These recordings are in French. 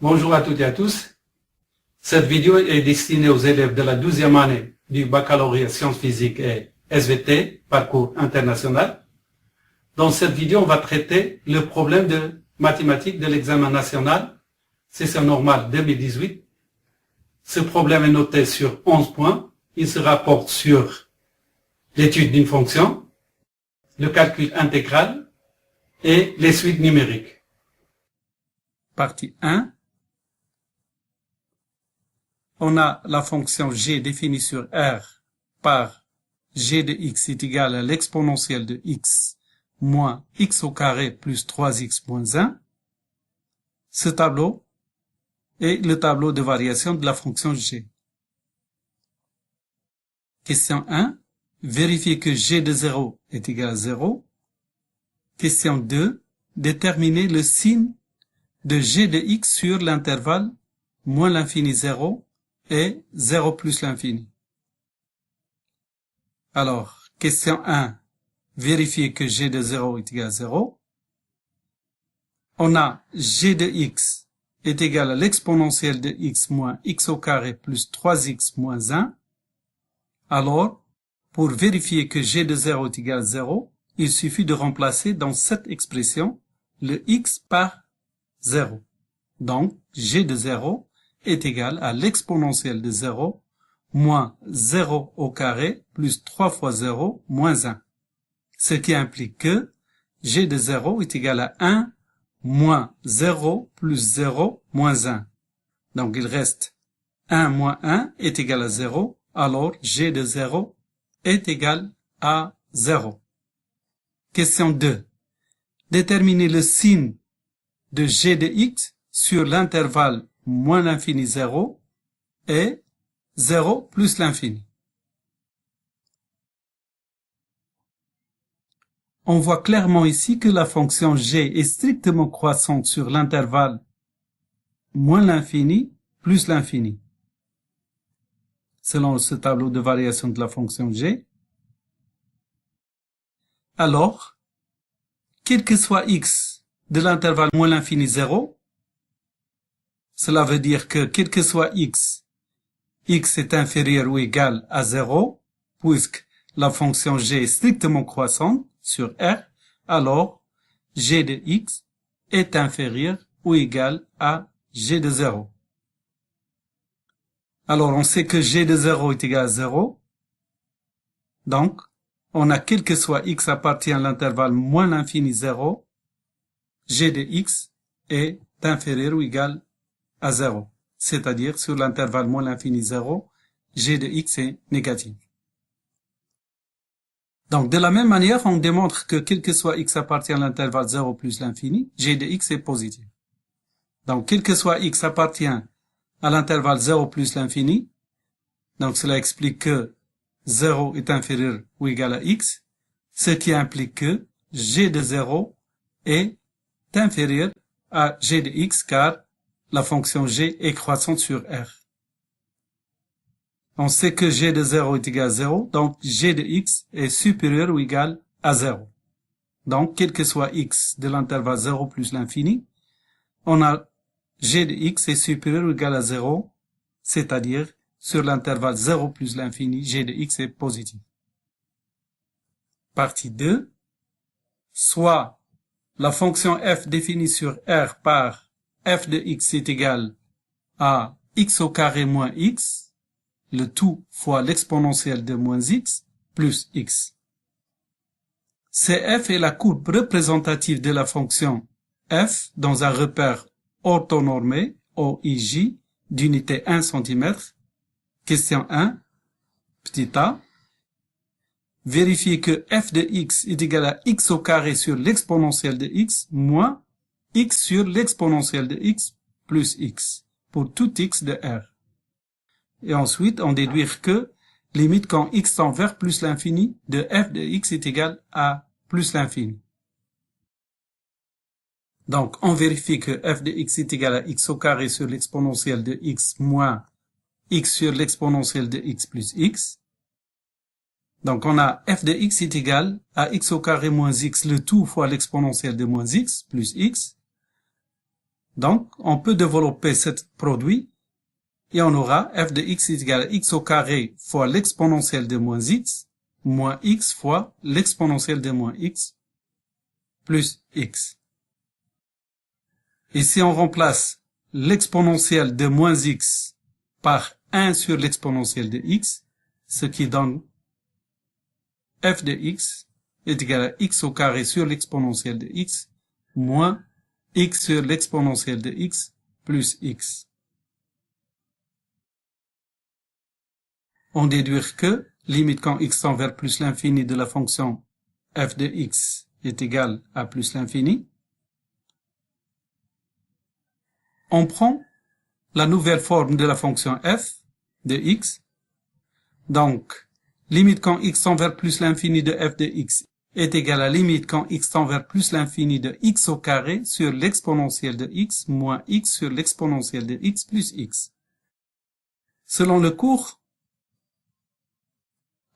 Bonjour à toutes et à tous. Cette vidéo est destinée aux élèves de la 12e année du baccalauréat sciences physiques et SVT, parcours international. Dans cette vidéo, on va traiter le problème de mathématiques de l'examen national, session normale 2018. Ce problème est noté sur 11 points. Il se rapporte sur l'étude d'une fonction, le calcul intégral et les suites numériques. Partie 1. On a la fonction g définie sur R par g de x est égal à l'exponentielle de x moins x au carré plus 3x moins 1. Ce tableau est le tableau de variation de la fonction g. Question 1. Vérifier que g de 0 est égal à 0. Question 2. Déterminer le signe de g de x sur l'intervalle moins l'infini 0 et 0 plus l'infini. Alors, question 1. Vérifier que g de 0 est égal à 0. On a g de x est égal à l'exponentielle de x moins x au carré plus 3x moins 1. Alors, pour vérifier que g de 0 est égal à 0, il suffit de remplacer dans cette expression le x par 0. Donc, g de 0 est égal à l'exponentielle de 0 moins 0 au carré plus 3 fois 0 moins 1. Ce qui implique que g de 0 est égal à 1 moins 0 plus 0 moins 1. Donc, il reste 1 moins 1 est égal à 0, alors g de 0 est égal à 0. Question 2. Déterminer le signe de g de x sur l'intervalle moins l'infini 0 et 0 plus l'infini. On voit clairement ici que la fonction g est strictement croissante sur l'intervalle moins l'infini plus l'infini. Selon ce tableau de variation de la fonction g. Alors, quel que soit x de l'intervalle moins l'infini 0, cela veut dire que quel que soit x est inférieur ou égal à 0, puisque la fonction g est strictement croissante sur R, alors g de x est inférieur ou égal à g de 0. Alors on sait que g de 0 est égal à 0, donc on a quel que soit x appartient à l'intervalle moins l'infini 0, g de x est inférieur ou égal à 0. C'est-à-dire sur l'intervalle moins l'infini 0, g de x est négatif. Donc de la même manière, on démontre que quel que soit x appartient à l'intervalle 0 plus l'infini, g de x est positif. Donc quel que soit x appartient à l'intervalle 0 plus l'infini, donc cela explique que 0 est inférieur ou égal à x, ce qui implique que g de 0 est inférieur à g de x car la fonction g est croissante sur R. On sait que g de 0 est égal à 0, donc g de x est supérieur ou égal à 0. Donc, quel que soit x de l'intervalle 0 plus l'infini, on a g de x est supérieur ou égal à 0, c'est-à-dire sur l'intervalle 0 plus l'infini, g de x est positif. Partie 2. Soit la fonction f définie sur R par f de x est égal à x au carré moins x, le tout fois l'exponentielle de moins x plus x. Cf est la courbe représentative de la fonction f dans un repère orthonormé, OIJ, d'unité 1 cm. Question 1, petit a. Vérifier que f de x est égal à x au carré sur l'exponentielle de x moins x sur l'exponentielle de x plus x pour tout x de R. Et ensuite, on déduire que limite quand x tend vers plus l'infini de f de x est égal à plus l'infini. Donc, on vérifie que f de x est égal à x au carré sur l'exponentielle de x moins x sur l'exponentielle de x plus x. Donc, on a f de x est égal à x au carré moins x, le tout fois l'exponentielle de moins x plus x. Donc, on peut développer ce produit et on aura f de x est égal à x au carré fois l'exponentielle de moins x fois l'exponentielle de moins x plus x. Et si on remplace l'exponentielle de moins x par 1 sur l'exponentielle de x, ce qui donne f de x est égal à x au carré sur l'exponentielle de x moins x sur l'exponentielle de x plus x. On déduit que limite quand x tend vers plus l'infini de la fonction f de x est égal à plus l'infini. On prend la nouvelle forme de la fonction f de x. Donc, limite quand x tend vers plus l'infini de f de x est égal à limite quand x tend vers plus l'infini de x au carré sur l'exponentielle de x moins x sur l'exponentielle de x plus x. Selon le cours,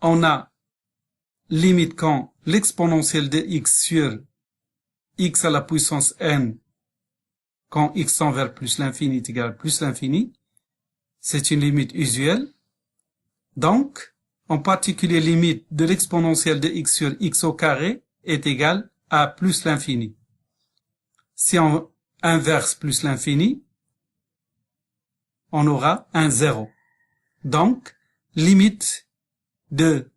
on a limite quand l'exponentielle de x sur x à la puissance n quand x tend vers plus l'infini est égal à plus l'infini. C'est une limite usuelle. Donc, en particulier, limite de l'exponentielle de x sur x au carré est égale à plus l'infini. Si on inverse plus l'infini, on aura un 0. Donc, limite de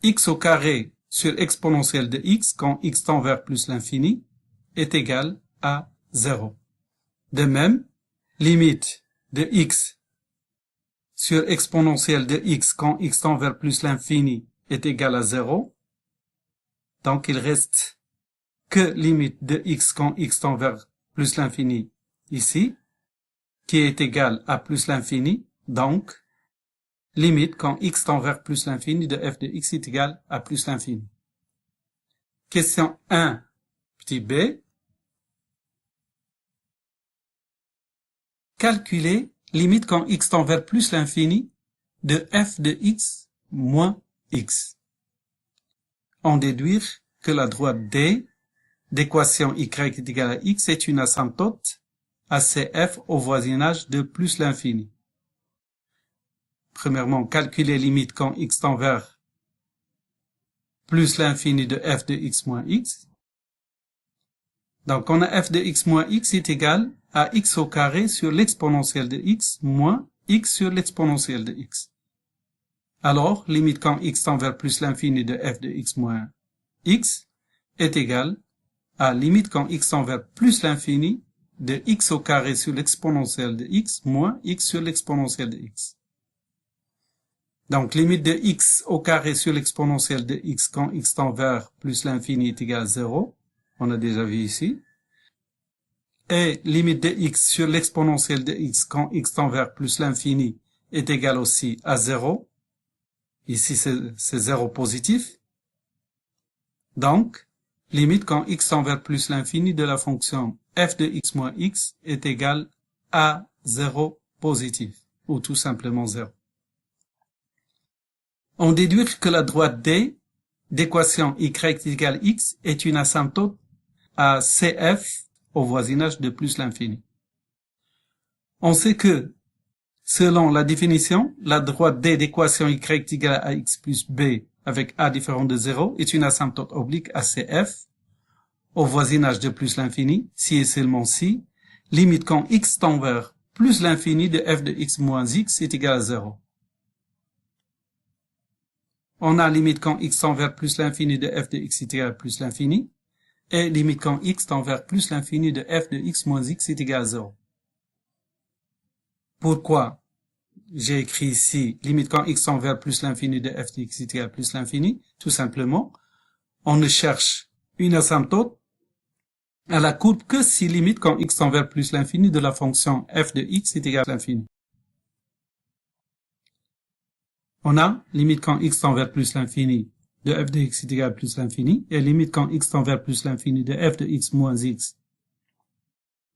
x au carré sur exponentielle de x quand x tend vers plus l'infini est égale à 0. De même, limite de x sur exponentielle de x quand x tend vers plus l'infini est égal à 0. Donc, il reste que limite de x quand x tend vers plus l'infini ici, qui est égal à plus l'infini. Donc, limite quand x tend vers plus l'infini de f de x est égal à plus l'infini. Question 1, petit b. Calculer limite quand x tend vers plus l'infini de f de x moins x. On déduit que la droite D d'équation y est égale à x est une asymptote à cf au voisinage de plus l'infini. Premièrement, calculer limite quand x tend vers plus l'infini de f de x moins x. Donc, on a f de x moins x est égal à x au carré sur l'exponentielle de x moins x sur l'exponentielle de x. Alors, limite quand x tend vers plus l'infini de f de x moins x est égal à limite quand x tend vers plus l'infini de x au carré sur l'exponentielle de x moins x sur l'exponentielle de x. Donc, limite de x au carré sur l'exponentielle de x quand x tend vers plus l'infini est égal à 0. On a déjà vu ici. Et limite de x sur l'exponentielle de x quand x tend vers plus l'infini est égal aussi à 0. Ici, c'est 0 positif. Donc, limite quand x tend vers plus l'infini de la fonction f de x moins x est égal à 0 positif, ou tout simplement 0. On déduit que la droite D d'équation y égale x est une asymptote à cf au voisinage de plus l'infini. On sait que, selon la définition, la droite D d'équation y égale à x plus b avec a différent de 0 est une asymptote oblique à cf au voisinage de plus l'infini, si et seulement si, limite quand x tend vers plus l'infini de f de x moins x est égal à 0. On a limite quand x tend vers plus l'infini de f de x est égal à plus l'infini, et limite quand x tend vers plus l'infini de f de x moins x est égal à 0. Pourquoi j'ai écrit ici limite quand x tend vers plus l'infini de f de x est égal à plus l'infini? Tout simplement, on ne cherche une asymptote à la courbe que si limite quand x tend vers plus l'infini de la fonction f de x est égal à l'infini. On a limite quand x tend vers plus l'infini de f de x est égal à plus l'infini, et limite quand x tend vers plus l'infini de f de x moins x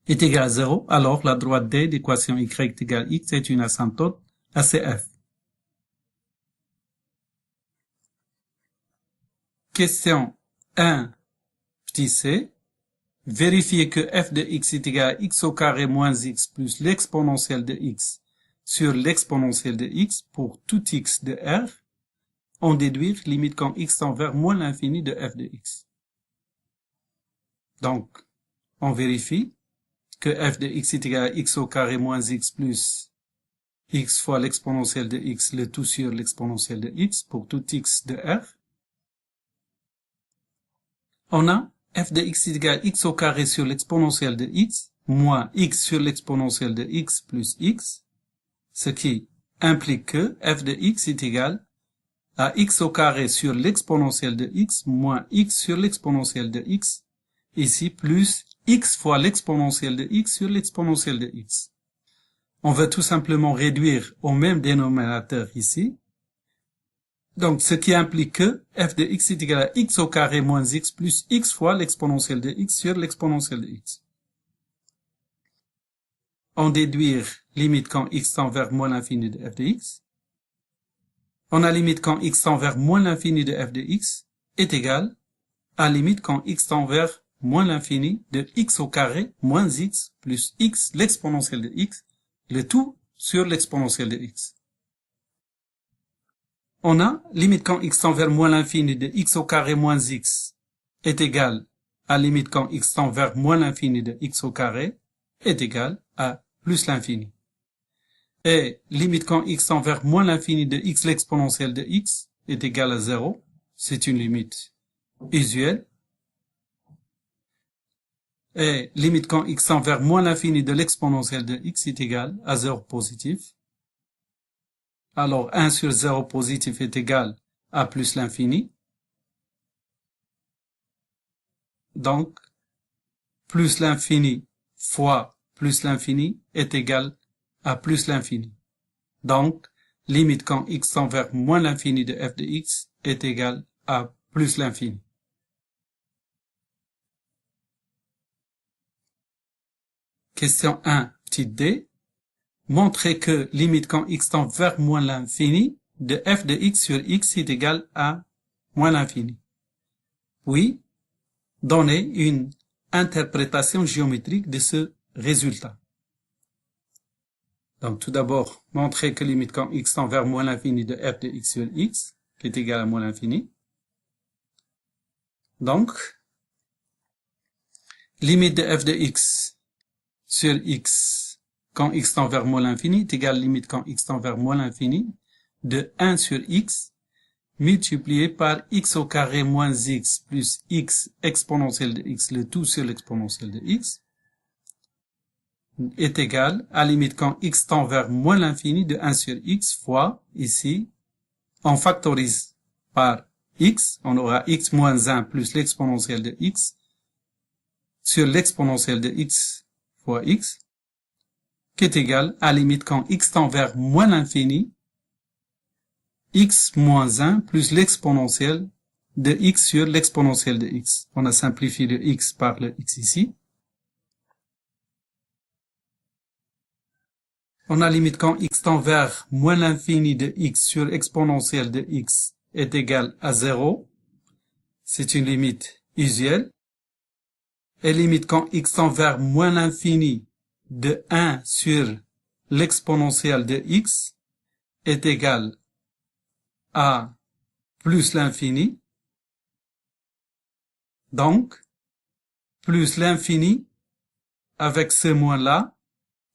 est égal à 0, alors la droite D d'équation y égale x est une asymptote à cf. Question 1, petit c. vérifier que f de x est égal à x au carré moins x plus l'exponentielle de x sur l'exponentielle de x pour tout x de R, en déduire limite quand x tend vers moins l'infini de f de x. Donc, on vérifie que f de x est égal à x au carré moins x plus x fois l'exponentielle de x, le tout sur l'exponentielle de x pour tout x de R. On a f de x est égal à x au carré sur l'exponentielle de x moins x sur l'exponentielle de x plus x, ce qui implique que f de x est égal à x au carré sur l'exponentielle de x moins x sur l'exponentielle de x, ici plus x fois l'exponentielle de x sur l'exponentielle de x. On va tout simplement réduire au même dénominateur ici. Donc, ce qui implique que f de x est égal à x au carré moins x plus x fois l'exponentielle de x sur l'exponentielle de x. On déduire limite quand x tend vers moins l'infini de f de x. On a limite quand x tend vers moins l'infini de f de x est égal à limite quand x tend vers moins l'infini de x au carré moins x plus x l'exponentielle de x, le tout sur l'exponentielle de x. On a limite quand x tend vers moins l'infini de x au carré moins x est égal à limite quand x tend vers moins l'infini de x au carré est égal à plus l'infini. Et limite quand x tend vers moins l'infini de x l'exponentielle de x est égal à 0, c'est une limite usuelle. Et limite quand x tend vers moins l'infini de l'exponentielle de x est égal à 0 positif. Alors 1 sur 0 positif est égal à plus l'infini. Donc, plus l'infini fois plus l'infini est égal à plus l'infini. Donc, limite quand x tend vers moins l'infini de f de x est égal à plus l'infini. Question 1, petite d. Montrez que limite quand x tend vers moins l'infini de f de x sur x est égal à moins l'infini. Puis, donnez une interprétation géométrique de ce résultat. Donc, tout d'abord, montrez que limite quand x tend vers moins l'infini de f de x sur x, qui est égal à moins l'infini. Donc, limite de f de x sur x quand x tend vers moins l'infini est égal à limite quand x tend vers moins l'infini de 1 sur x multiplié par x au carré moins x plus x exponentielle de x, le tout sur l'exponentielle de x, est égal à limite quand x tend vers moins l'infini de 1 sur x fois, ici, on factorise par x, on aura x moins 1 plus l'exponentielle de x sur l'exponentielle de x fois x, qui est égal à limite quand x tend vers moins l'infini, x moins 1 plus l'exponentielle de x sur l'exponentielle de x. On a simplifié le x par le x ici. On a limite quand x tend vers moins l'infini de x sur exponentielle de x est égal à 0. C'est une limite usuelle. Et limite quand x tend vers moins l'infini de 1 sur l'exponentielle de x est égal à plus l'infini. Donc, plus l'infini, avec ce moins-là,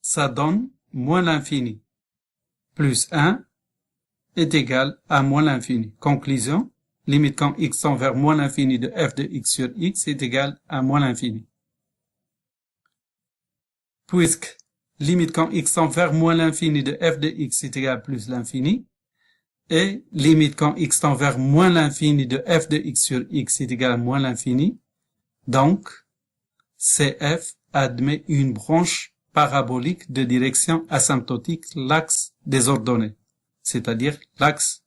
ça donne moins l'infini. Plus 1 est égal à moins l'infini. Conclusion, limite quand x tend vers moins l'infini de f de x sur x est égal à moins l'infini. Puisque limite quand x tend vers moins l'infini de f de x est égal à plus l'infini, et limite quand x tend vers moins l'infini de f de x sur x est égal à moins l'infini, donc CF admet une branche parabolique de direction asymptotique l'axe des ordonnées, c'est-à-dire l'axe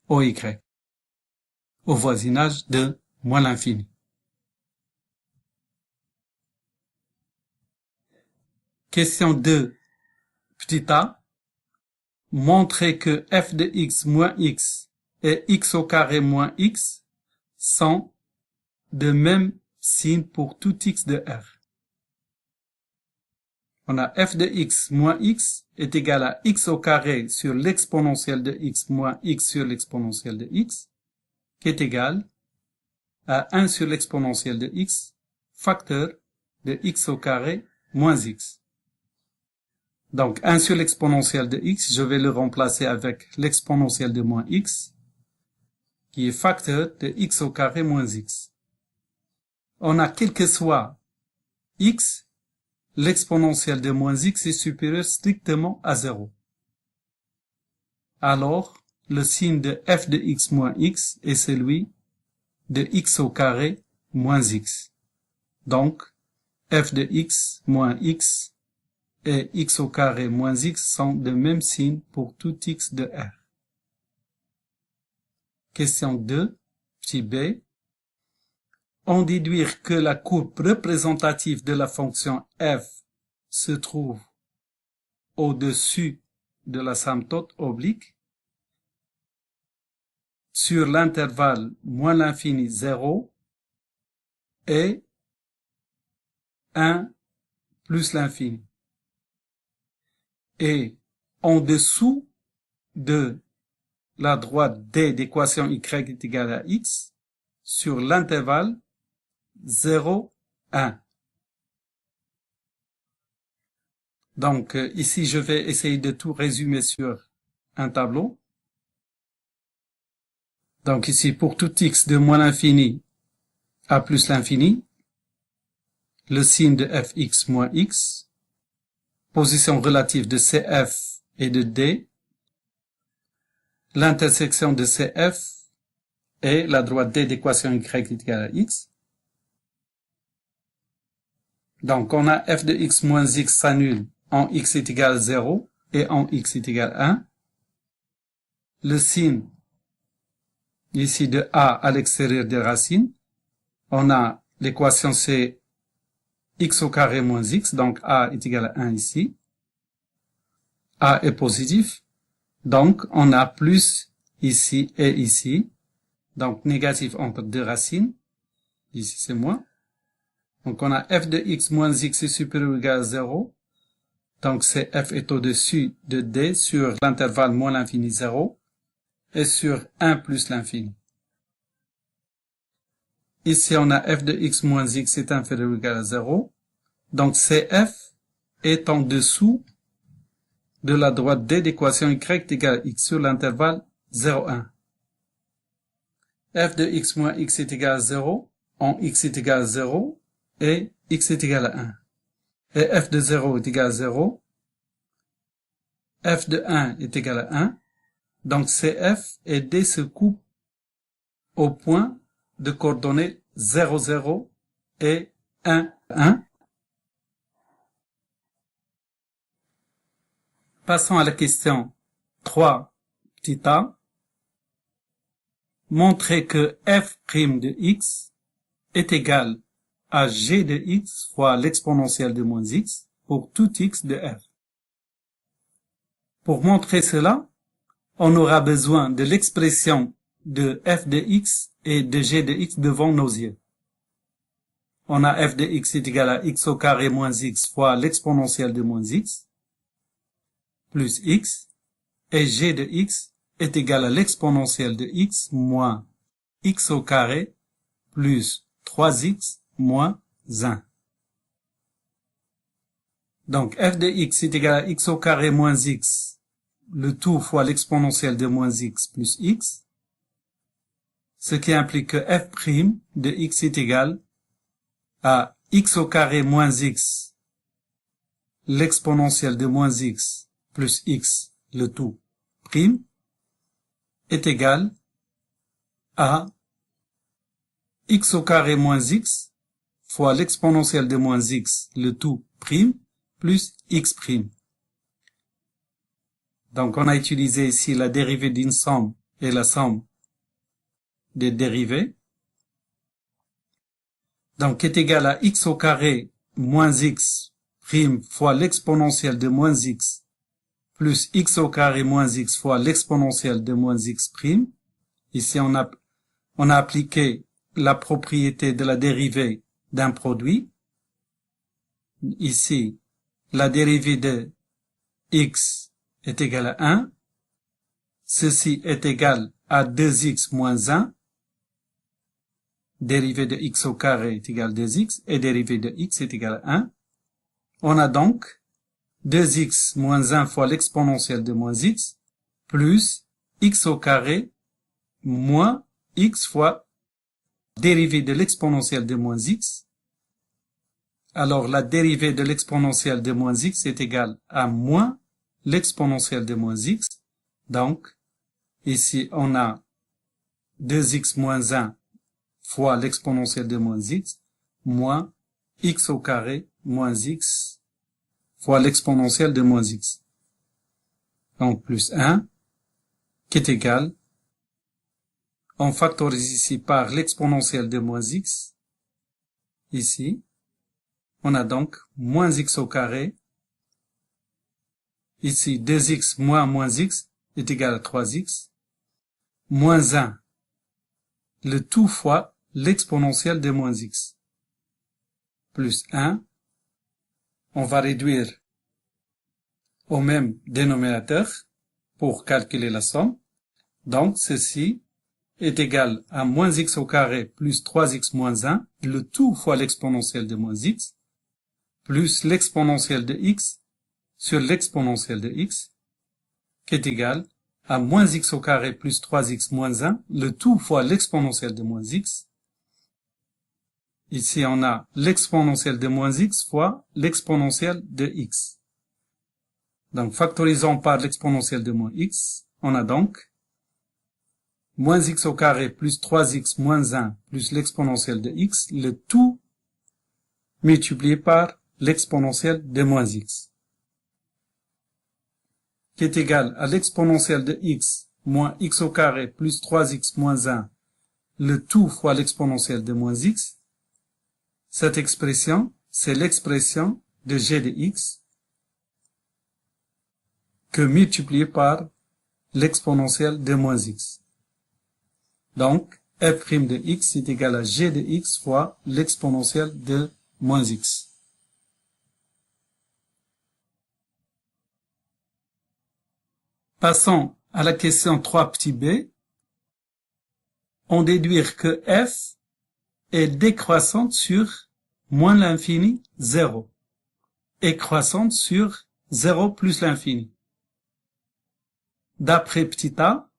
OY, au voisinage de moins l'infini. Question 2, petit a. Montrez que f de x moins x et x au carré moins x sont de même signe pour tout x de R. On a f de x moins x est égal à x au carré sur l'exponentielle de x moins x sur l'exponentielle de x, qui est égal à 1 sur l'exponentielle de x, facteur de x au carré moins x. Donc 1 sur l'exponentielle de x, je vais le remplacer avec l'exponentielle de moins x, qui est facteur de x au carré moins x. On a quel que soit x, l'exponentielle de moins x est supérieur strictement à 0. Alors, le signe de f de x moins x est celui de x au carré moins x. Donc, f de x moins x et x au carré moins x sont de même signe pour tout x de R. Question 2, petit b. On déduire que la courbe représentative de la fonction f se trouve au-dessus de l'asymptote oblique sur l'intervalle moins l'infini 0 et 1 plus l'infini. Et en dessous de la droite D d'équation y est égale à x sur l'intervalle 0, 1. Donc ici, je vais essayer de tout résumer sur un tableau. Donc ici, pour tout x de moins l'infini à plus l'infini, le signe de fx moins x, position relative de cf et de d, l'intersection de cf et la droite D d'équation y est égale à x. Donc on a f de x moins x s'annule en x est égal à 0 et en x est égal à 1. Le signe ici de a à l'extérieur des racines, on a l'équation c'est x au carré moins x, donc a est égal à 1 ici. A est positif, donc on a plus ici et ici, donc négatif entre deux racines, ici c'est moins. Donc on a f de x moins x est supérieur ou égal à 0, donc c'est f est au-dessus de d sur l'intervalle moins l'infini 0 et sur 1 plus l'infini. Ici on a f de x moins x est inférieur ou égal à 0, donc cf est en dessous de la droite D d'équation y est égale à x sur l'intervalle 0, 1. f de x moins x est égal à 0, en x est égal à 0, et x est égal à 1. Et f de 0 est égal à 0, f de 1 est égal à 1, donc cf et D se coupent au point de coordonnées 0, 0 et 1, 1. Passons à la question 3, petit a. Montrer que f' de x est égal à g de x fois l'exponentielle de moins x pour tout x de f. Pour montrer cela, on aura besoin de l'expression de f de x et de g de x devant nos yeux. On a f de x est égal à x au carré moins x fois l'exponentielle de moins x plus x, et g de x est égal à l'exponentielle de x moins x au carré plus 3x moins 1. Donc f de x est égal à x au carré moins x, le tout fois l'exponentielle de moins x plus x, ce qui implique que f' de x est égal à x au carré moins x, l'exponentielle de moins x plus x, le tout, prime, est égal à x au carré moins x fois l'exponentielle de moins x, le tout, prime, plus x prime. Donc on a utilisé ici la dérivée d'une somme et la somme des dérivées. Donc est égal à x au carré moins x prime fois l'exponentielle de moins x plus x au carré moins x fois l'exponentielle de moins x prime. Ici, on a appliqué la propriété de la dérivée d'un produit. Ici, la dérivée de x est égale à 1. Ceci est égal à 2x moins 1. Dérivée de x au carré est égale à 2x et dérivée de x est égale à 1. On a donc 2x moins 1 fois l'exponentielle de moins x plus x au carré moins x fois dérivée de l'exponentielle de moins x. Alors la dérivée de l'exponentielle de moins x est égale à moins l'exponentielle de moins x. Donc ici on a 2x moins 1 fois l'exponentielle de moins x moins x au carré moins x fois l'exponentielle de moins x. Donc plus 1 qui est égal, on factorise ici par l'exponentielle de moins x. Ici, on a donc moins x au carré. Ici, 2x moins x est égal à 3x. Moins 1, le tout fois l'exponentielle de moins x. Plus 1, on va réduire au même dénominateur pour calculer la somme. Donc, ceci est égal à moins x au carré plus 3x moins 1, le tout fois l'exponentielle de moins x, plus l'exponentielle de x sur l'exponentielle de x, qui est égal à moins x au carré plus 3x moins 1, le tout fois l'exponentielle de moins x. Ici, on a l'exponentielle de moins x fois l'exponentielle de x. Donc, factorisant par l'exponentielle de moins x, on a donc moins x au carré plus 3x moins 1 plus l'exponentielle de x, le tout multiplié par l'exponentielle de moins x, qui est égal à l'exponentielle de x moins x au carré plus 3x moins 1, le tout fois l'exponentielle de moins x. Cette expression, c'est l'expression de g de x que multiplié par l'exponentielle de moins x. Donc, f' de x est égal à g de x fois l'exponentielle de moins x. Passons à la question 3 petit b. On déduit que f est décroissante sur moins l'infini 0 et croissante sur 0 plus l'infini. D'après petit a,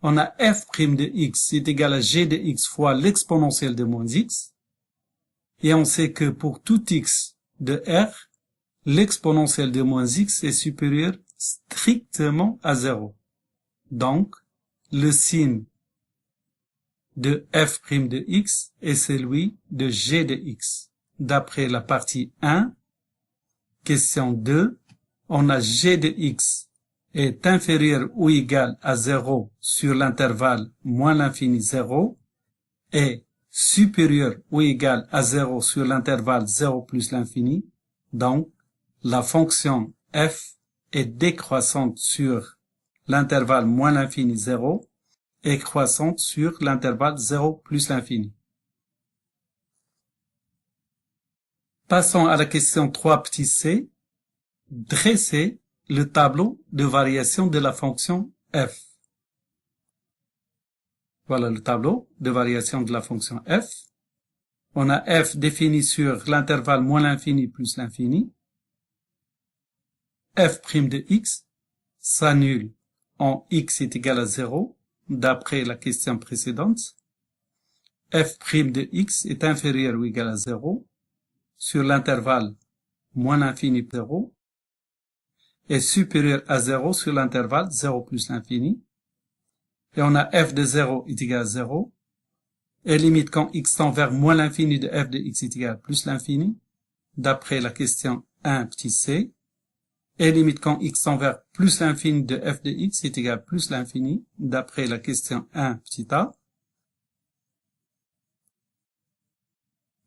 on a f' de x est égal à g de x fois l'exponentielle de moins x. Et on sait que pour tout x de R, l'exponentielle de moins x est supérieure strictement à 0. Donc, le signe de f' de x est celui de g de x. D'après la partie 1, question 2, on a g de x est inférieur ou égal à 0 sur l'intervalle moins l'infini 0 et supérieur ou égal à 0 sur l'intervalle 0 plus l'infini. Donc, la fonction f est décroissante sur l'intervalle moins l'infini 0 et croissante sur l'intervalle 0 plus l'infini. Passons à la question 3 petit c. Dressez le tableau de variation de la fonction f. Voilà le tableau de variation de la fonction f. On a f défini sur l'intervalle moins l'infini plus l'infini. f' de x s'annule en x est égal à 0, d'après la question précédente. f' de x est inférieur ou égal à 0 sur l'intervalle moins l'infini 0 est supérieur à 0 sur l'intervalle 0 plus l'infini. Et on a f de 0 est égal à 0. Et limite quand x tend vers moins l'infini de f de x est égal à plus l'infini, d'après la question 1 petit c. Et limite quand x tend vers plus l'infini de f de x est égal à plus l'infini, d'après la question 1 petit a.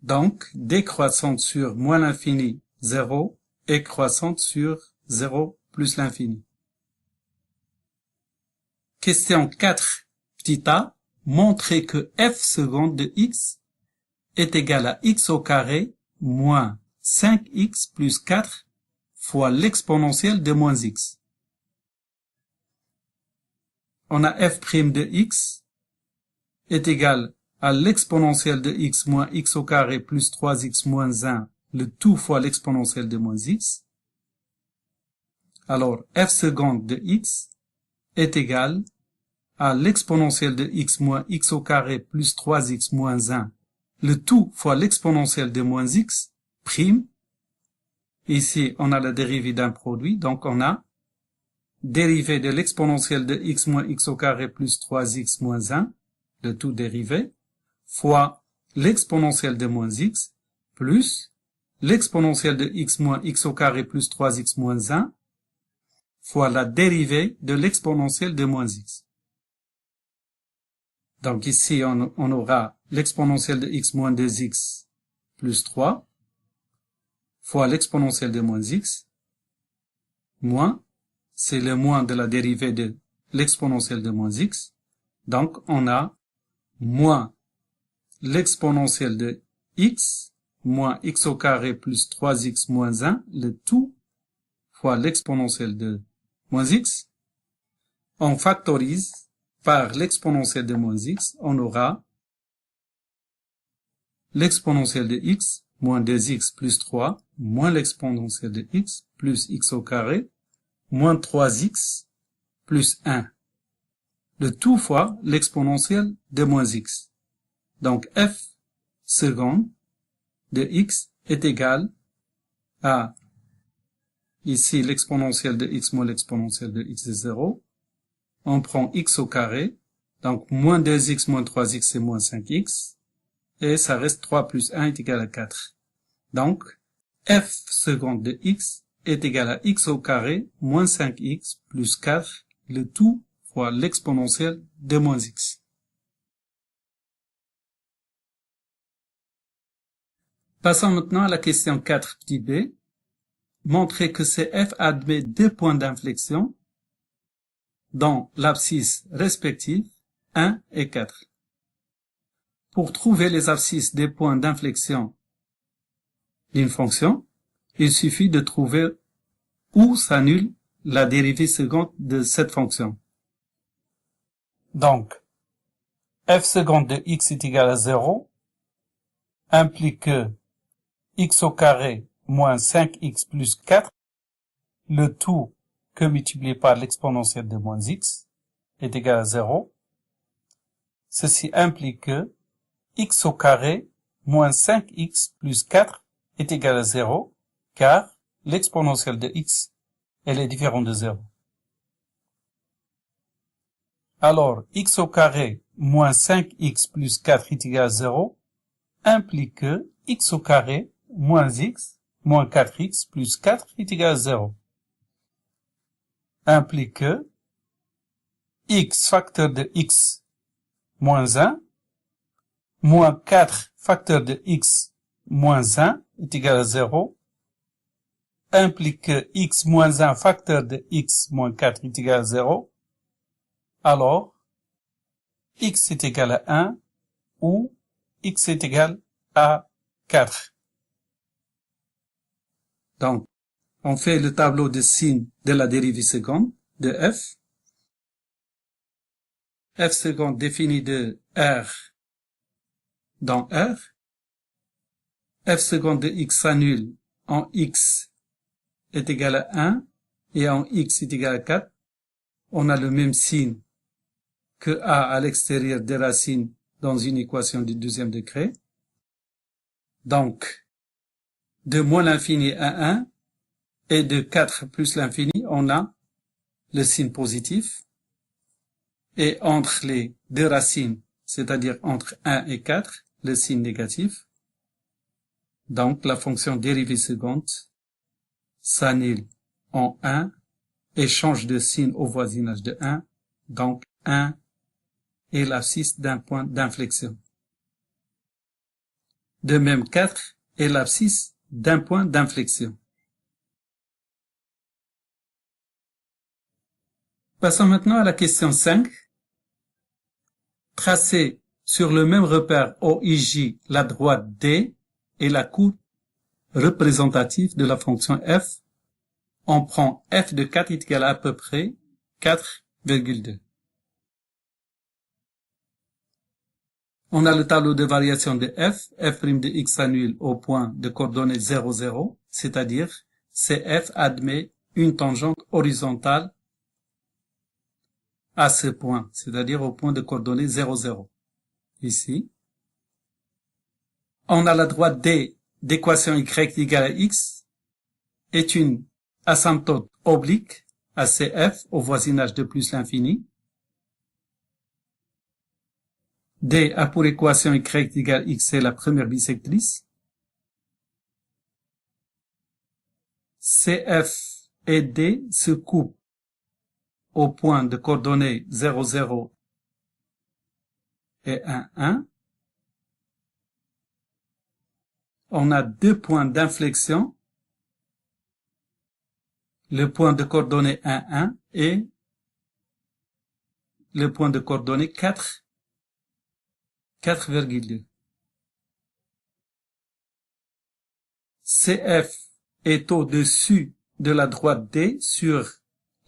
Donc, décroissante sur moins l'infini 0 et croissante sur 0 plus l'infini. Question 4 petit a. Montrez que f seconde de x est égal à x au carré moins 5x plus 4 fois l'exponentielle de moins x. On a f' de x est égal à l'exponentielle de x moins x au carré plus 3x moins 1, le tout fois l'exponentielle de moins x. Alors, f seconde de x est égal à l'exponentielle de x moins x au carré plus 3x moins 1, le tout fois l'exponentielle de moins x, prime. Ici, on a la dérivée d'un produit, donc on a dérivée de l'exponentielle de x moins x au carré plus 3x moins 1, le tout dérivé, fois l'exponentielle de moins x, plus l'exponentielle de x moins x au carré plus 3x moins 1, fois la dérivée de l'exponentielle de moins x. Donc ici, on aura l'exponentielle de x moins 2x plus 3, fois l'exponentielle de moins x, moins, c'est le moins de la dérivée de l'exponentielle de moins x. Donc, on a moins l'exponentielle de x, moins x au carré plus 3x moins 1, le tout, fois l'exponentielle de moins x. On factorise par l'exponentielle de moins x, on aura l'exponentielle de x, moins 2x plus 3, moins l'exponentielle de x, plus x au carré, moins 3x, plus 1. Le tout fois l'exponentielle de moins x. Donc f seconde de x est égal à, ici l'exponentielle de x moins l'exponentielle de x est 0. On prend x au carré, donc moins 2x moins 3x c'est moins 5x, et ça reste 3 plus 1 est égal à 4. Donc, f seconde de x est égal à x au carré moins 5x plus 4, le tout fois l'exponentielle de moins x. Passons maintenant à la question 4 petit b. Montrer que CF admet deux points d'inflexion dans l'abscisse respective 1 et 4. Pour trouver les abscisses des points d'inflexion d'une fonction, il suffit de trouver où s'annule la dérivée seconde de cette fonction. Donc, f seconde de x est égal à 0 implique que x au carré moins 5x plus 4, le tout que multiplié par l'exponentielle de moins x est égal à 0. Ceci implique que x au carré moins 5x plus 4 est égal à 0, car l'exponentielle de x, elle est différente de 0. Alors, x au carré moins 5x plus 4 est égal à 0 implique que x au carré moins x moins 4x plus 4 est égal à 0. Implique que x facteur de x moins 1 moins 4 facteur de x moins 1 est égal à 0, implique que x moins 1 facteur de x moins 4 est égal à 0, alors x est égal à 1 ou x est égal à 4. Donc, on fait le tableau de signes de la dérivée seconde de f. f seconde définie de R dans R. f seconde de x s'annule en x est égal à 1 et en x est égal à 4. On a le même signe que a à l'extérieur des racines dans une équation du deuxième degré. Donc, de moins l'infini à 1 et de 4 plus l'infini, on a le signe positif. Et entre les deux racines, c'est-à-dire entre 1 et 4, le signe négatif. Donc, la fonction dérivée seconde s'annule en 1 et change de signe au voisinage de 1. Donc, 1 est l'abscisse d'un point d'inflexion. De même, 4 est l'abscisse d'un point d'inflexion. Passons maintenant à la question 5. Tracez sur le même repère OIJ la droite D et la courbe représentative de la fonction f on prend f de 4 est égal à peu près 4,2. On a le tableau de variation de f de x s'annule au point de coordonnées 0, 0, c'est-à-dire CF admet une tangente horizontale à ce point, c'est-à-dire au point de coordonnées 0, 0. Ici. On a la droite D d'équation y égale à x est une asymptote oblique à CF au voisinage de plus l'infini. D a pour équation y égale à x, c'est la première bisectrice. CF et D se coupent au point de coordonnées 0, 0 et 1, 1. On a deux points d'inflexion, le point de coordonnées 1, 1 et le point de coordonnées 4, 4,2. CF est au-dessus de la droite D sur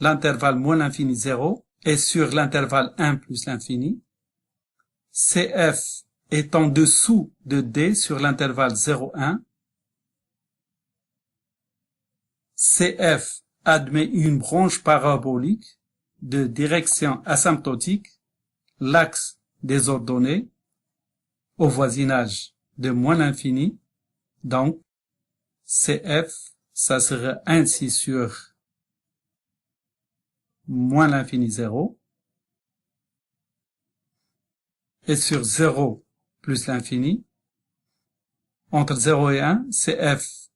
l'intervalle moins l'infini 0 et sur l'intervalle 1 plus l'infini. CF est en dessous de D sur l'intervalle 0, 1. CF admet une branche parabolique de direction asymptotique, l'axe des ordonnées, au voisinage de moins l'infini. Donc, CF, ça serait ainsi sur moins l'infini 0. Et sur 0 plus l'infini, entre 0 et 1, CF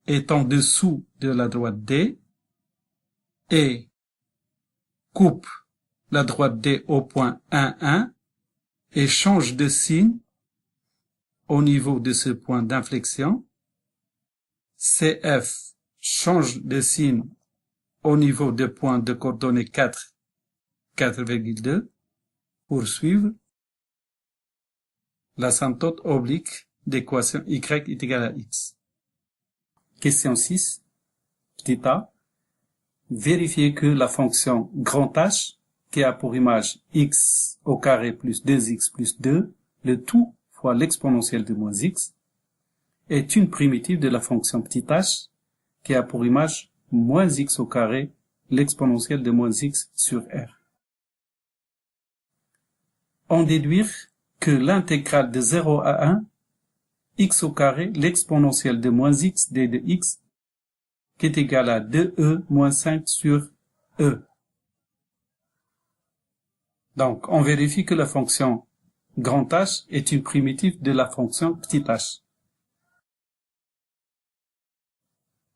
est en dessous de la droite D et coupe la droite D au point 1, 1 et change de signe au niveau de ce point d'inflexion. CF change de signe au niveau de point de coordonnées 4, 4,2 pour suivre l'asymptote oblique d'équation y est égal à x. Question 6. Petit a. Vérifiez que la fonction grand H, qui a pour image x au carré plus 2x plus 2, le tout fois l'exponentielle de moins x, est une primitive de la fonction petit h, qui a pour image moins x au carré, l'exponentielle de moins x sur r. On déduire que l'intégrale de 0 à 1, x au carré, l'exponentielle de moins x d de x, qui est égal à 2e moins 5 sur e. Donc, on vérifie que la fonction grand H est une primitive de la fonction petit h.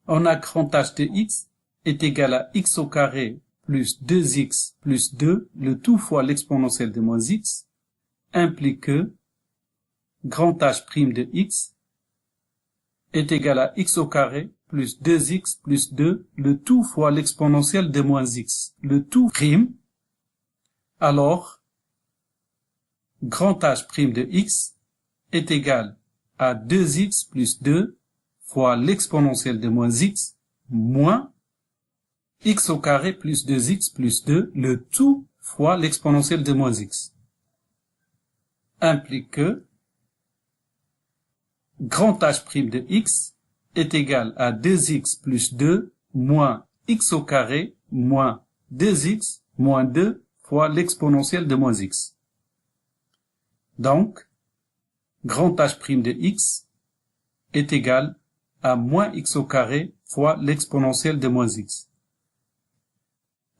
On a grand H de x est égal à x au carré plus 2x plus 2, le tout fois l'exponentielle de moins x, implique que grand H' de x est égal à x au carré plus 2x plus 2, le tout fois l'exponentielle de moins x, le tout prime. Alors, grand H' de x est égal à 2x plus 2 fois l'exponentielle de moins x moins x au carré plus 2x plus 2, le tout fois l'exponentielle de moins x. Implique que grand H' de x est égal à 2x plus 2 moins x au carré moins 2x moins 2 fois l'exponentielle de moins x. Donc, grand H' de x est égal à moins x au carré fois l'exponentielle de moins x.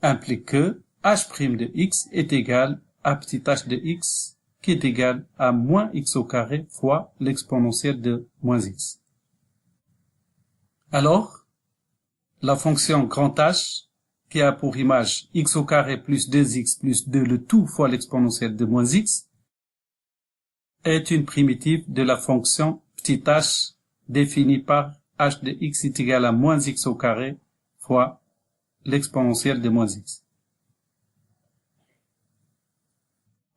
Implique que h' de x est égal à petit h de x qui est égal à moins x au carré fois l'exponentielle de moins x. Alors, la fonction grand H, qui a pour image x au carré plus 2x plus 2 le tout fois l'exponentielle de moins x, est une primitive de la fonction petit h définie par h de x est égal à moins x au carré fois l'exponentielle de moins x.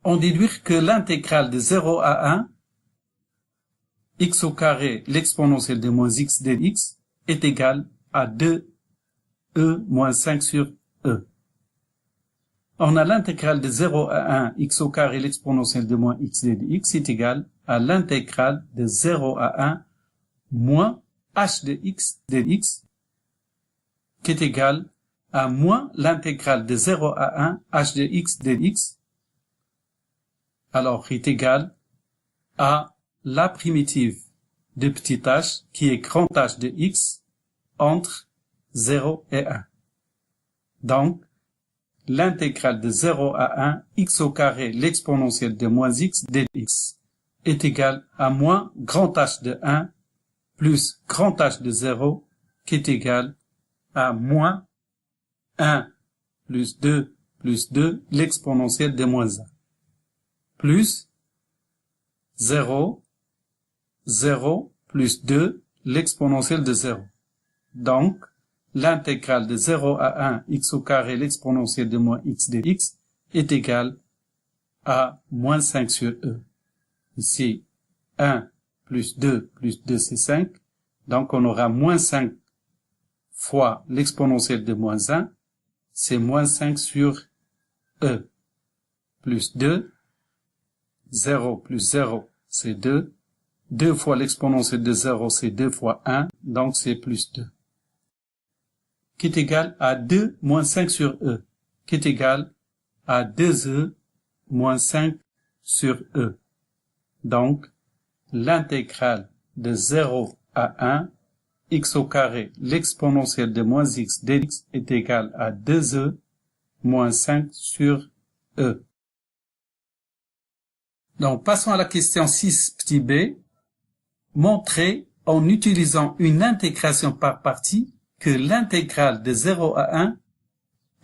On déduit que l'intégrale de 0 à 1, x au carré l'exponentielle de moins x dx, est égale à 2e moins 5 sur e. On a l'intégrale de 0 à 1 x au carré l'exponentielle de moins x d de x est égal à l'intégrale de 0 à 1 moins h de x d de x qui est égal à moins l'intégrale de 0 à 1 h de x d de x, alors est égal à la primitive de petit h qui est grand H de x entre 0 et 1. Donc, l'intégrale de 0 à 1 x au carré l'exponentielle de moins x d de x est égal à moins grand H de 1 plus grand H de 0 qui est égal à moins 1 plus 2 l'exponentielle de moins 1 plus 0 plus 2 l'exponentielle de 0. Donc, l'intégrale de 0 à 1 x au carré l'exponentielle de moins x de x est égale à moins 5 sur e. Ici, 1 plus 2 c'est 5. Donc, on aura moins 5 fois l'exponentielle de moins 1, c'est moins 5 sur e. Plus 2, 0 plus 0, c'est 2. 2 fois l'exponentielle de 0, c'est 2 fois 1, donc c'est plus 2. Qui est égal à 2 moins 5 sur e, qui est égal à 2e moins 5 sur e. Donc, l'intégrale de 0 à 1, x au carré, l'exponentielle de moins x dx est égale à 2e moins 5 sur e. Donc, passons à la question 6 petit b. Montrer, en utilisant une intégration par partie, que l'intégrale de 0 à 1,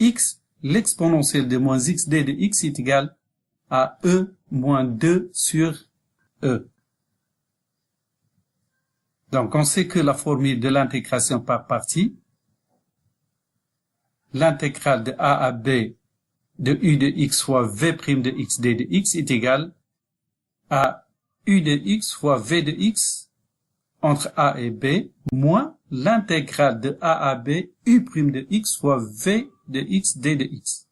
x, l'exponentielle de moins x d de x est égale à e moins 2 sur e. Donc, on sait que la formule de l'intégration par partie, l'intégrale de a à b de u de x fois v' de x d de x est égale à u de x fois v de x entre a et b moins l'intégrale de a à b u' de x fois v de x d de x.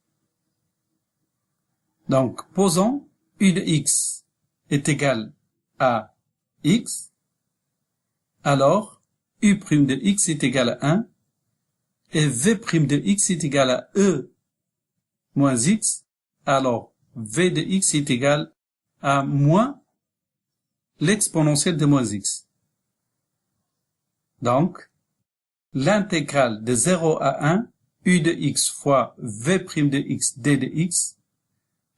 Donc, posons u de x est égal à x, alors u' de x est égal à 1 et v' de x est égal à e moins x, alors v de x est égal à moins l'exponentielle de moins x. Donc, l'intégrale de 0 à 1, u de x fois v' de x d de x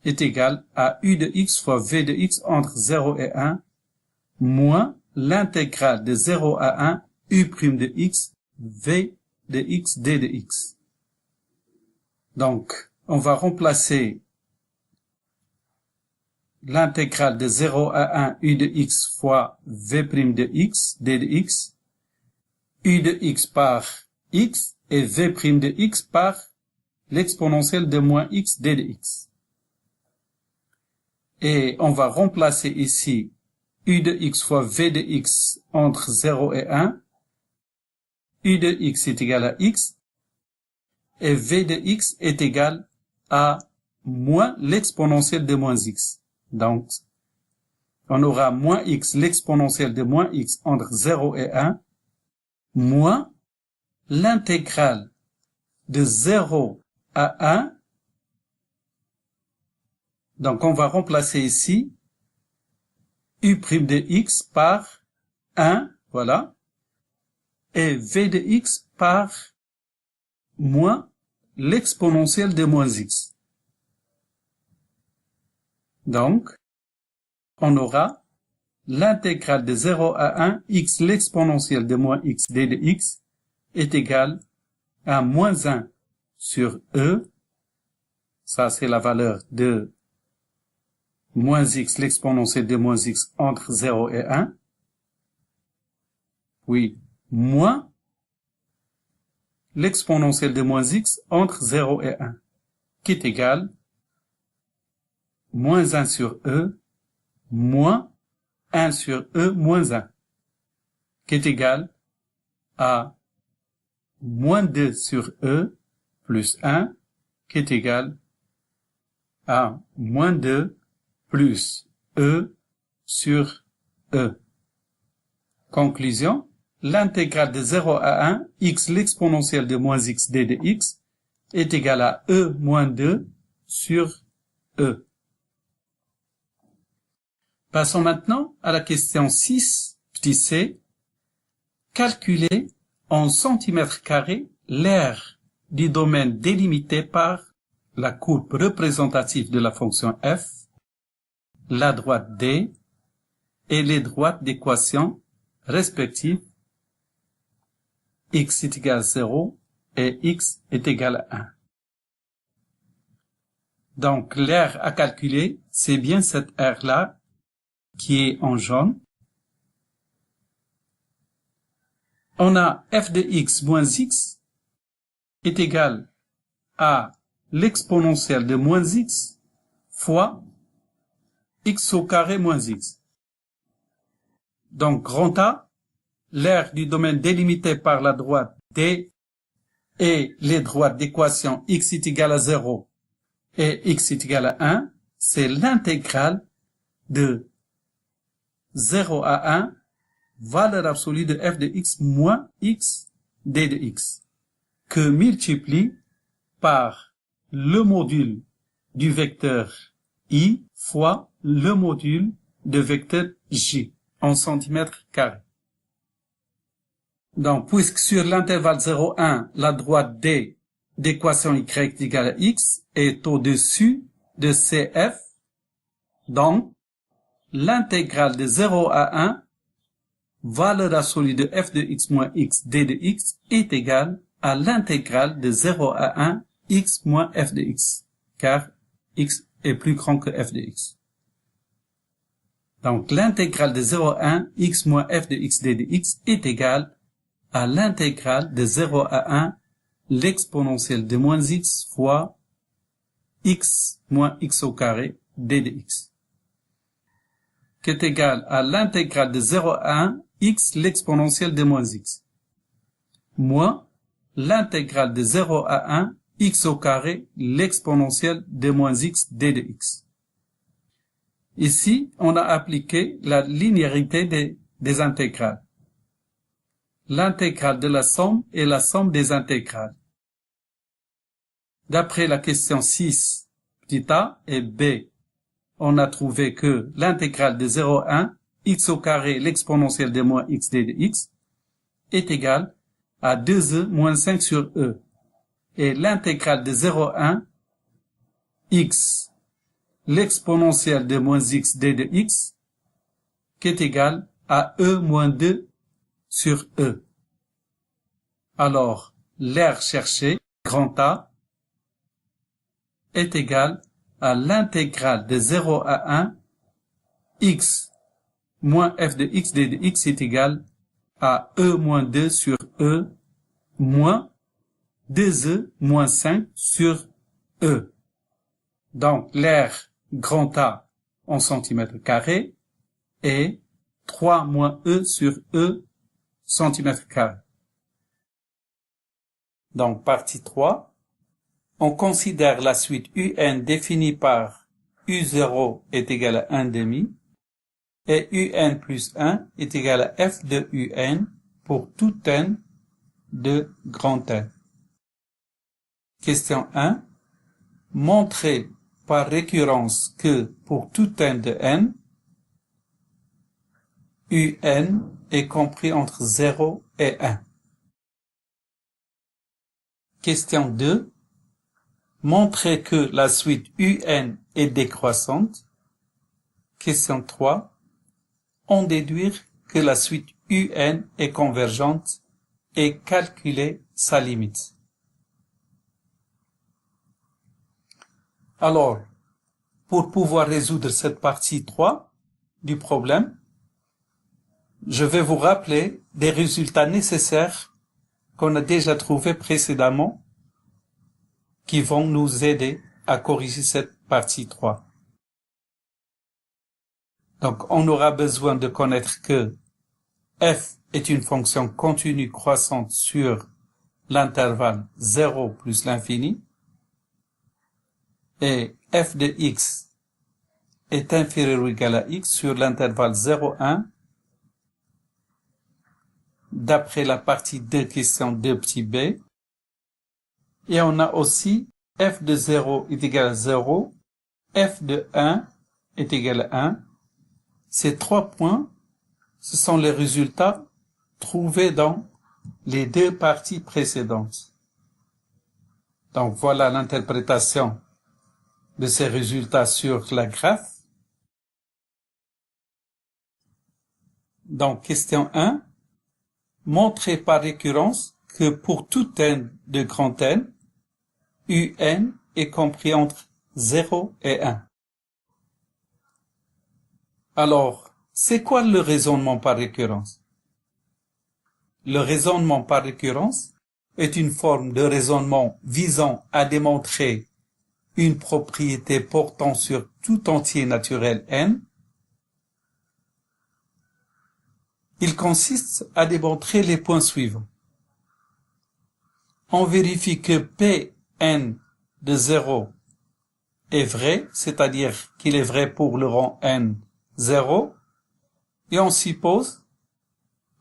est égal à u de x fois v de x entre 0 et 1 moins l'intégrale de 0 à 1, u' de x, v de x d de x. Donc, on va remplacer l'intégrale de 0 à 1 u de x fois v' de x d de x, u de x par x et v' de x par l'exponentielle de moins x d de x. Et on va remplacer ici u de x fois v de x entre 0 et 1, u de x est égal à x, et v de x est égal à moins l'exponentielle de moins x. Donc, on aura moins x, l'exponentielle de moins x entre 0 et 1, moins l'intégrale de 0 à 1. Donc, on va remplacer ici u' de x par 1, voilà, et v de x par moins l'exponentielle de moins x. Donc, on aura l'intégrale de 0 à 1, x l'exponentielle de moins x d de x est égale à moins 1 sur e, ça c'est la valeur de moins x l'exponentielle de moins x entre 0 et 1, oui, moins l'exponentielle de moins x entre 0 et 1, qui est égal moins 1 sur e moins 1 sur e moins 1, qui est égal à moins 2 sur E plus 1 qui est égal à moins 2 plus E sur E. Conclusion, l'intégrale de 0 à 1, x l'exponentielle de moins x d de x, est égale à E moins 2 sur E. Passons maintenant à la question 6, petit c. Calculer en centimètres carrés l'aire du domaine délimité par la courbe représentative de la fonction f, la droite D et les droites d'équation respectives x est égal à 0 et x est égal à 1. Donc l'aire à calculer, c'est bien cette aire-là qui est en jaune. On a f de x moins x est égal à l'exponentielle de moins x fois x au carré moins x. Donc grand A, l'aire du domaine délimité par la droite D et les droites d'équation x est égal à 0 et x est égal à 1, c'est l'intégrale de 0 à 1, valeur absolue de f de x moins x d de x, que multiplie par le module du vecteur i fois le module de vecteur j en centimètres carrés. Donc, puisque sur l'intervalle 0,1, la droite D d'équation y est égale à x est au-dessus de CF, donc l'intégrale de 0 à 1, valeur absolue de f de x moins x d de x est égale à l'intégrale de 0 à 1 x moins f de x, car x est plus grand que f de x. Donc l'intégrale de 0 à 1 x moins f de x d de x est égale à l'intégrale de 0 à 1 l'exponentielle de moins x fois x moins x au carré d de x, qui est égal à l'intégrale de 0 à 1 x l'exponentielle de moins x, moins l'intégrale de 0 à 1 x au carré l'exponentielle de moins x d de x. Ici, on a appliqué la linéarité des intégrales. L'intégrale de la somme est la somme des intégrales. D'après la question 6, petit a et b, on a trouvé que l'intégrale de 0 à 1, x au carré l'exponentielle de moins x d de x, est égale à 2e moins 5 sur e. Et l'intégrale de 0 à 1, x l'exponentielle de moins x d de x, qui est égale à e moins 2 sur e. Alors, l'aire cherchée, grand A, est égale à l'intégrale de 0 à 1, x moins f de x d de x est égal à e moins 2 sur e moins 2e moins 5 sur e. Donc, l'aire grand A en centimètres carrés est 3 moins e sur e centimètres carrés. Donc, partie 3, on considère la suite un définie par u0 est égal à 1 demi et un plus 1 est égal à f de un pour tout n de grand N. Question 1. Montrez par récurrence que pour tout n de n, un est compris entre 0 et 1. Question 2. Montrez que la suite un est décroissante. Question 3. En déduire que la suite un est convergente et calculer sa limite. Alors, pour pouvoir résoudre cette partie 3 du problème, je vais vous rappeler des résultats nécessaires qu'on a déjà trouvés précédemment qui vont nous aider à corriger cette partie 3. Donc, on aura besoin de connaître que f est une fonction continue croissante sur l'intervalle 0 plus l'infini, et f de x est inférieur ou égal à x sur l'intervalle 0, 1, d'après la partie 2, question 2 petit b. Et on a aussi f de 0 est égal à 0, f de 1 est égal à 1. Ces 3 points, ce sont les résultats trouvés dans les deux parties précédentes. Donc voilà l'interprétation de ces résultats sur la graphe. Donc question 1, montrer par récurrence que pour tout n de grand N, un est compris entre 0 et 1. Alors, c'est quoi le raisonnement par récurrence? Le raisonnement par récurrence est une forme de raisonnement visant à démontrer une propriété portant sur tout entier naturel n. Il consiste à démontrer les points suivants. On vérifie que Pn de 0 est vrai, c'est-à-dire qu'il est vrai pour le rang n 0, et on suppose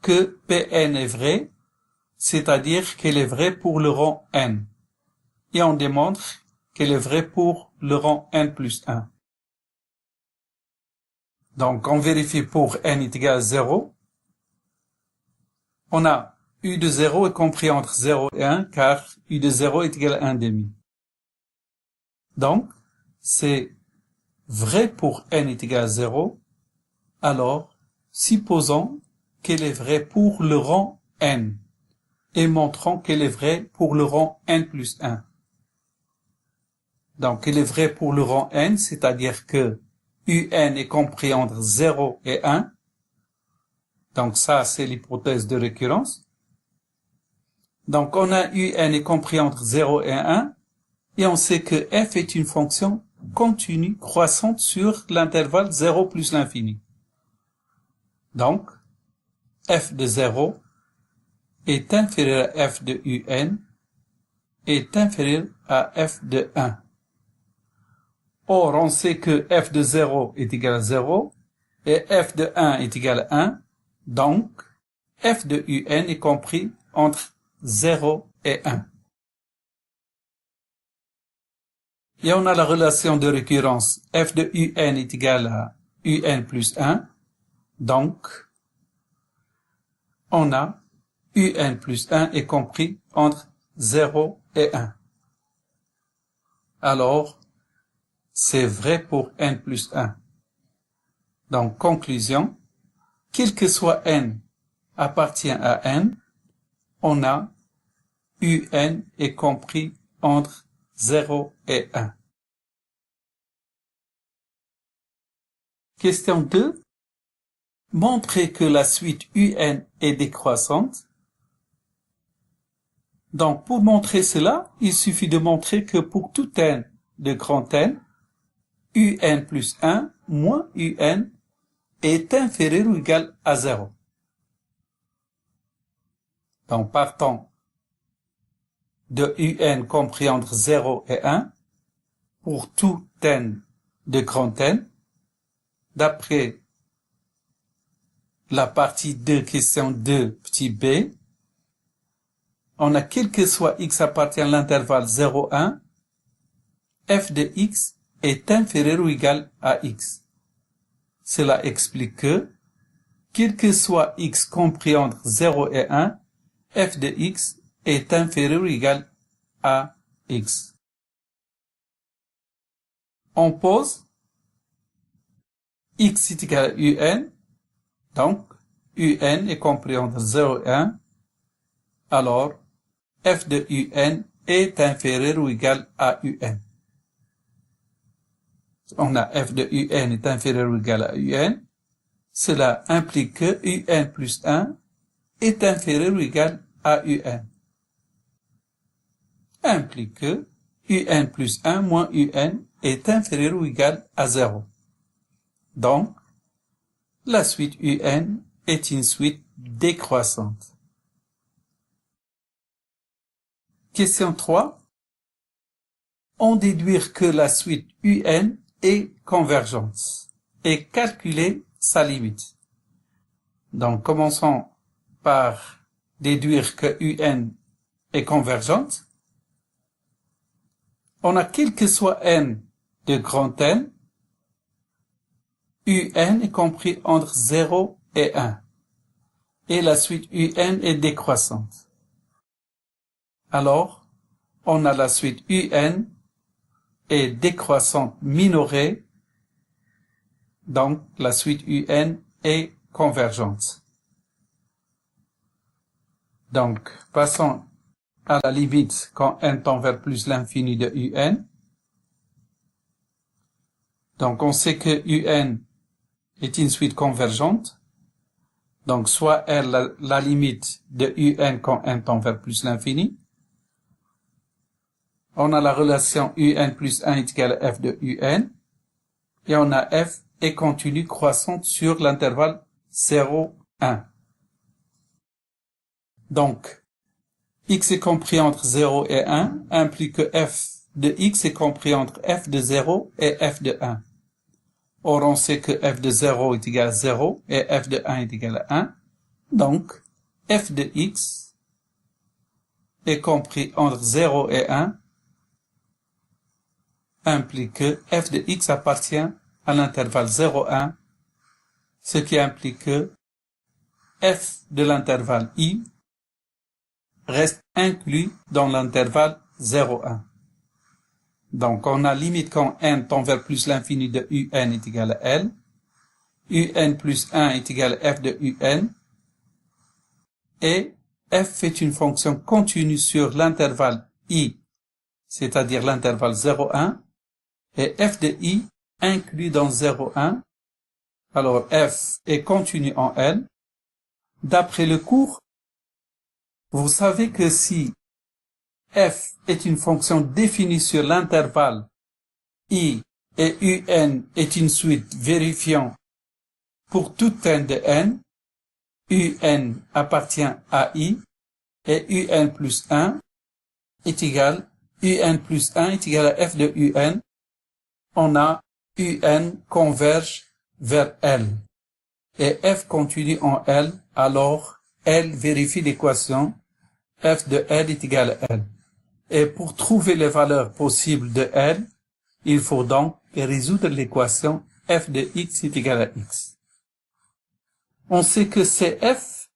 que Pn est vrai, c'est-à-dire qu'elle est vraie pour le rang n, et on démontre qu'elle est vraie pour le rang n plus 1. Donc on vérifie pour n est égal à 0, on a u de 0 est compris entre 0 et 1, car u de 0 est égal à 1 demi. Donc, c'est vrai pour n est égal à 0, alors supposons qu'elle est vraie pour le rang n, et montrons qu'elle est vraie pour le rang n plus 1. Donc, elle est vraie pour le rang n, c'est-à-dire que un est compris entre 0 et 1. Donc ça, c'est l'hypothèse de récurrence. Donc, on a un est compris entre 0 et 1, et on sait que f est une fonction continue croissante sur l'intervalle 0 plus l'infini. Donc, f de 0 est inférieur à f de un est inférieur à f de 1. Or, on sait que f de 0 est égal à 0 et f de 1 est égal à 1. Donc, f de un est compris entre 0 et 1. Et on a la relation de récurrence f de un est égal à un plus 1. Donc, on a un plus 1 est compris entre 0 et 1. Alors, c'est vrai pour n plus 1. Donc, conclusion, quel que soit n appartient à n, on a un est compris entre 0 et 1. Question 2. Montrer que la suite un est décroissante. Donc, pour montrer cela, il suffit de montrer que pour tout n de grand N, un plus 1 moins un est inférieur ou égal à 0. Donc, partant de un compris entre 0 et 1, pour tout n de grand N, d'après la partie 2, question 2, petit b, on a quel que soit x appartient à l'intervalle 0, 1, f de x est inférieur ou égal à x. Cela explique que, quel que soit x compris entre 0 et 1, f de x est inférieur ou égal à x. On pose x est égal à un, donc un est compris entre 0 et 1, alors f de un est inférieur ou égal à un. On a f de un est inférieur ou égal à un. Cela implique que un plus 1 est inférieur ou égal à un. Implique que un plus 1 moins un est inférieur ou égal à 0. Donc, la suite un est une suite décroissante. Question 3. On déduire que la suite UN est convergente et calculer sa limite. Donc, commençons par déduire que UN est convergente. On a quel que soit n de grand N, UN est compris entre 0 et 1. Et la suite UN est décroissante. Alors, on a la suite UN est décroissante minorée, donc la suite UN est convergente. Donc, passons à la limite quand n tend vers plus l'infini de UN. Donc, on sait que UN est une suite convergente. Donc, soit R la limite de UN quand n tend vers plus l'infini. On a la relation UN plus 1 est égal à f de UN. Et on a f est continue croissante sur l'intervalle 0, 1. Donc, x est compris entre 0 et 1 implique que f de x est compris entre f de 0 et f de 1. Or, on sait que f de 0 est égal à 0 et f de 1 est égal à 1. Donc, f de x est compris entre 0 et 1 implique que f de x appartient à l'intervalle 0, 1, ce qui implique que f de l'intervalle i reste inclus dans l'intervalle 0, 1. Donc, on a limite quand n tend vers plus l'infini de UN est égal à L. UN plus 1 est égal à f de UN. Et f est une fonction continue sur l'intervalle i, c'est-à-dire l'intervalle 0, 1. Et f de i inclus dans 0, 1. Alors, f est continu en L. D'après le cours, vous savez que si f est une fonction définie sur l'intervalle i et un est une suite vérifiant pour tout n de n, un appartient à i et un plus 1 est égal, un plus 1 est égal à f de un, on a un converge vers L. Et f continue en L, alors L vérifie l'équation f de L est égal à L. Et pour trouver les valeurs possibles de L, il faut donc résoudre l'équation f de x est égal à x. On sait que CF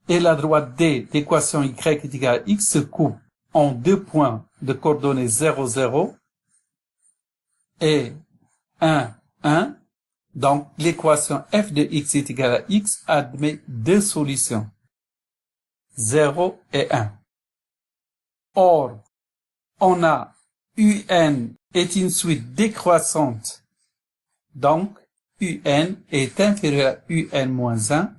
et la droite D d'équation y est égal à x se coupent en deux points de coordonnées 0, 0 et 1, 1. Donc, l'équation f de x est égal à x admet deux solutions, 0 et 1. Or, on a un est une suite décroissante, donc un est inférieur à un moins 1,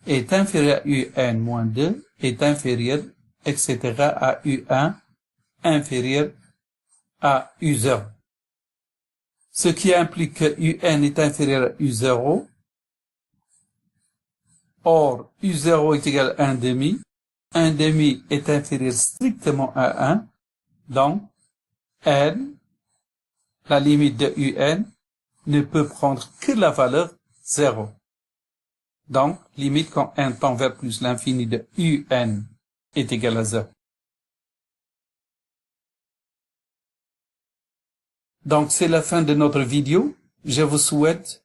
est inférieur à un moins 2, est inférieur, etc. à un inférieur à u0. Ce qui implique que un est inférieur à u0. Or, u0 est égal à 1 demi. 1 demi est inférieur strictement à 1. Donc, n, la limite de un, ne peut prendre que la valeur 0. Donc, limite quand n tend vers plus l'infini de un est égal à 0. Donc, c'est la fin de notre vidéo. Je vous souhaite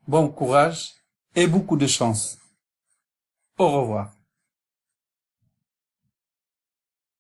bon courage et beaucoup de chance. Au revoir.